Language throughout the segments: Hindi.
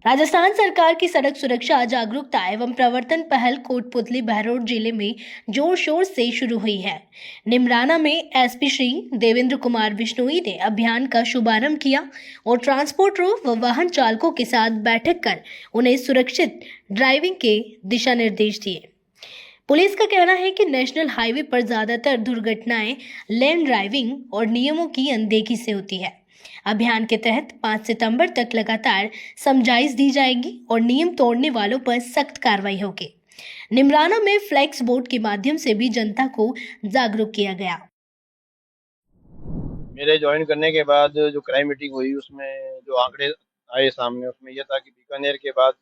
राजस्थान सरकार की सड़क सुरक्षा जागरूकता एवं प्रवर्तन पहल कोटपुतली बहरोड जिले में जोर शोर से शुरू हुई है। निमराना में एसपी श्री देवेंद्र कुमार बिश्नोई ने अभियान का शुभारंभ किया और ट्रांसपोर्टरों व वाहन चालकों के साथ बैठक कर उन्हें सुरक्षित ड्राइविंग के दिशा निर्देश दिए। पुलिस का कहना है कि नेशनल हाईवे पर ज्यादातर दुर्घटनाएं लेन ड्राइविंग और नियमों की अनदेखी से होती है। अभियान के तहत 5 सितंबर तक लगातार समझाइश दी जाएगी और नियम तोड़ने वालों पर सख्त कार्रवाई होगी। निमराना में फ्लैक्स बोर्ड के माध्यम से भी जनता को जागरूक किया गया। मेरे ज्वाइन करने के बाद जो क्राइम मीटिंग हुई उसमें जो आंकड़े आए सामने उसमें यह था कि बीकानेर के बाद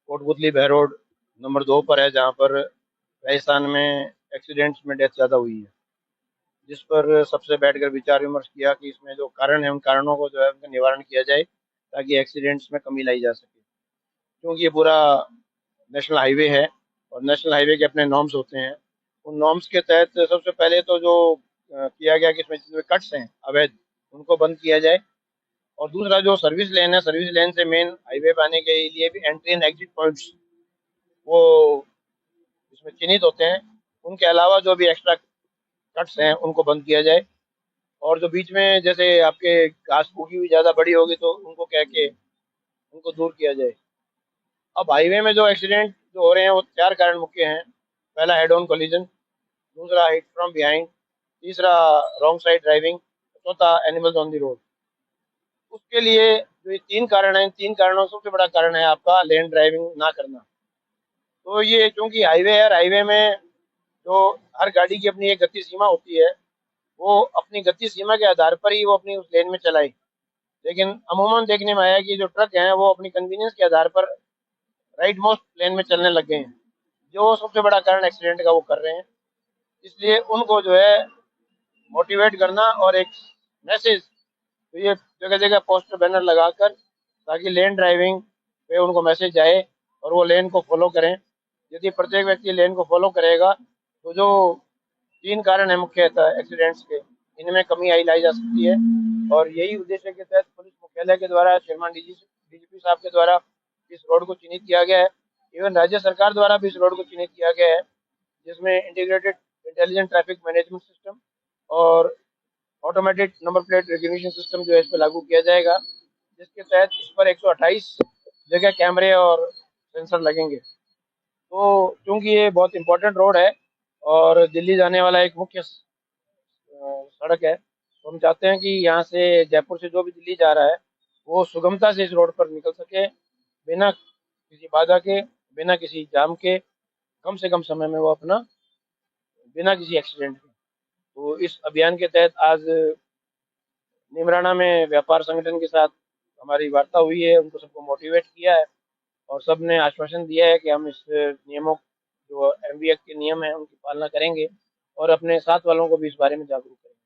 कोटपुतली बहरोड नंबर 2 पर है, जहां पर राजस्थान में एक्सीडेंट्स में डेथ ज़्यादा हुई है, जिस पर सबसे बैठकर विचार विमर्श किया कि इसमें जो कारण है उन कारणों को जो है उनका निवारण किया जाए ताकि एक्सीडेंट्स में कमी लाई जा सके। क्योंकि ये पूरा नेशनल हाईवे है और नेशनल हाईवे के अपने नॉर्म्स होते हैं। उन नॉर्म्स के तहत सबसे पहले तो जो किया गया कि इसमें जितने कट्स हैं अवैध उनको बंद किया जाए, और दूसरा जो सर्विस लेन है, सर्विस लेन से मेन हाईवे पे आने के लिए भी एंट्री एंड एग्जिट पॉइंट्स वो इसमें चिन्हित होते हैं। उनके अलावा जो भी एक्स्ट्रा कट्स हैं उनको बंद किया जाए, और जो बीच में जैसे आपके घास उगी हुई ज़्यादा बड़ी होगी तो उनको कह के उनको दूर किया जाए। अब हाईवे में जो एक्सीडेंट जो हो रहे हैं वो 4 कारण मुख्य हैं। पहला हेड ऑन कोलिजन, दूसरा हिट फ्रॉम बिहाइंड, तीसरा रॉन्ग साइड ड्राइविंग, चौथा एनिमल्स ऑन द रोड। उसके लिए जो ये 3 कारण हैं, इन 3 कारणों में सबसे बड़ा कारण है आपका लेन ड्राइविंग ना करना। तो ये चूंकि हाईवे है, हाईवे में जो हर गाड़ी की अपनी एक गति सीमा होती है, वो अपनी गति सीमा के आधार पर ही वो अपनी उस लेन में चलाए। लेकिन अमूमन देखने में आया कि जो ट्रक हैं वो अपनी कन्वीनियंस के आधार पर राइट मोस्ट लेन में चलने लग गए हैं, जो सबसे बड़ा कारण एक्सीडेंट का वो कर रहे हैं। इसलिए उनको जो है मोटिवेट करना और एक मैसेज, तो ये जगह जगह पोस्टर बैनर लगाकर ताकि लेन ड्राइविंग पे उनको मैसेज जाए और वो लेन को फॉलो करें। यदि प्रत्येक व्यक्ति लेन को फॉलो करेगा तो जो 3 कारण है मुख्यतः एक्सीडेंट्स के, इनमें कमी लाई जा सकती है। और यही उद्देश्य के तहत पुलिस मुख्यालय के द्वारा श्रीमान डीजीपी साहब के द्वारा इस रोड को चिन्हित किया गया है। इवन राज्य सरकार द्वारा भी इस रोड को चिन्हित किया गया है, जिसमें integrated intelligent traffic management system और automated number plate recognition system जो है इस पर लागू किया जाएगा, जिसके तहत इस पर 128 जगह कैमरे और सेंसर लगेंगे। तो चूंकि ये बहुत इंपॉर्टेंट रोड है और दिल्ली जाने वाला एक मुख्य सड़क है, तो हम चाहते हैं कि यहाँ से जयपुर से जो भी दिल्ली जा रहा है वो सुगमता से इस रोड पर निकल सके, बिना किसी बाधा के, बिना किसी जाम के, कम से कम समय में वो अपना बिना किसी एक्सीडेंट के। तो इस अभियान के तहत आज निमराना में व्यापार संगठन के साथ हमारी वार्ता हुई है, उनको सबको मोटिवेट किया है और सब ने आश्वासन दिया है कि हम इस नियमों जो एमवी एक्ट के नियम हैं उनकी पालना करेंगे और अपने साथ वालों को भी इस बारे में जागरूक करेंगे।